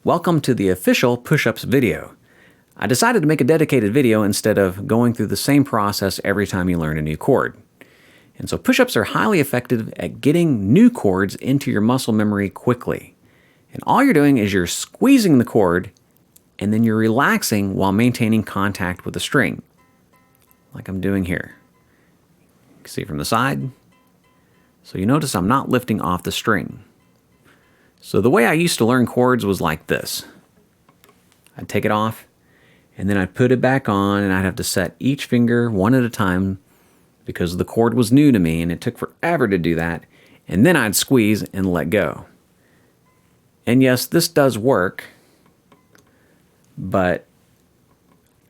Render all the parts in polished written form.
Welcome to the official push-ups video. I decided to make a dedicated video instead of going through the same process every time you learn a new chord. And so push-ups are highly effective at getting new chords into your muscle memory quickly. And all you're doing is you're squeezing the chord and then you're relaxing while maintaining contact with the string, like I'm doing here. You can see from the side. So you notice I'm not lifting off the string. So the way I used to learn chords was like this. I'd take it off, and then I'd put it back on, and I'd have to set each finger one at a time because the chord was new to me, and it took forever to do that. And then I'd squeeze and let go. And yes, this does work, but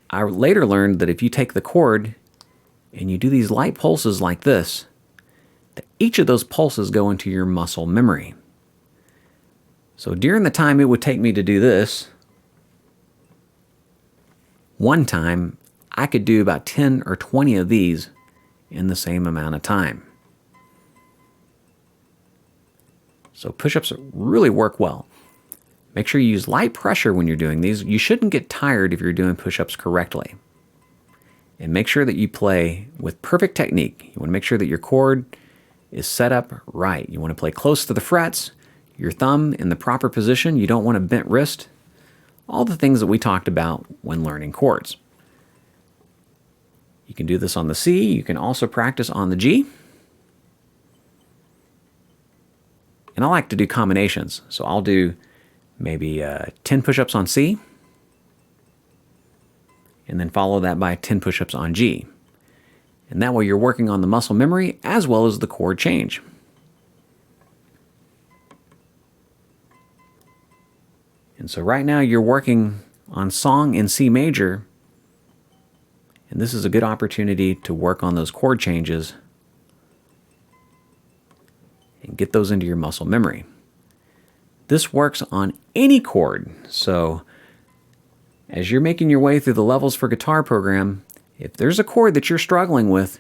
I later learned that if you take the chord and you do these light pulses like this, that each of those pulses go into your muscle memory. So during the time it would take me to do this, one time I could do about 10 or 20 of these in the same amount of time. So push-ups really work well. Make sure you use light pressure when you're doing these. You shouldn't get tired if you're doing push-ups correctly. And make sure that you play with perfect technique. You want to make sure that your chord is set up right. You want to play close to the frets, your thumb in the proper position. You don't want a bent wrist. All the things that we talked about when learning chords. You can do this on the C. You can also practice on the G. And I like to do combinations. So I'll do maybe 10 push-ups on C. And then follow that by 10 push-ups on G. And that way you're working on the muscle memory as well as the chord change. And so right now you're working on song in C major, and this is a good opportunity to work on those chord changes and get those into your muscle memory. This works on any chord, so as you're making your way through the Levels for Guitar program, if there's a chord that you're struggling with,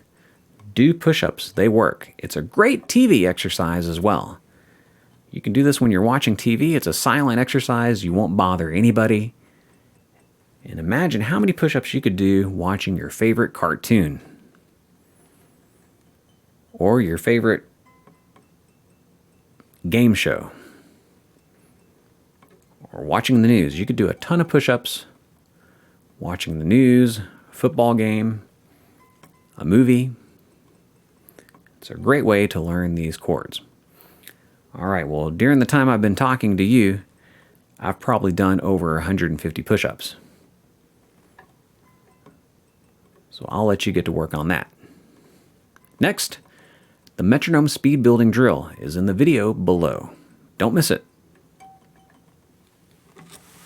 do push-ups. They work. It's a great TV exercise as well. You can do this when you're watching TV. It's a silent exercise. You won't bother anybody. And imagine how many push-ups you could do watching your favorite cartoon. Or your favorite game show. Or watching the news. You could do a ton of push-ups watching the news, a football game, a movie. It's a great way to learn these chords. All right, well, during the time I've been talking to you, I've probably done over 150 push-ups. So I'll let you get to work on that. Next, the metronome speed building drill is in the video below. Don't miss it.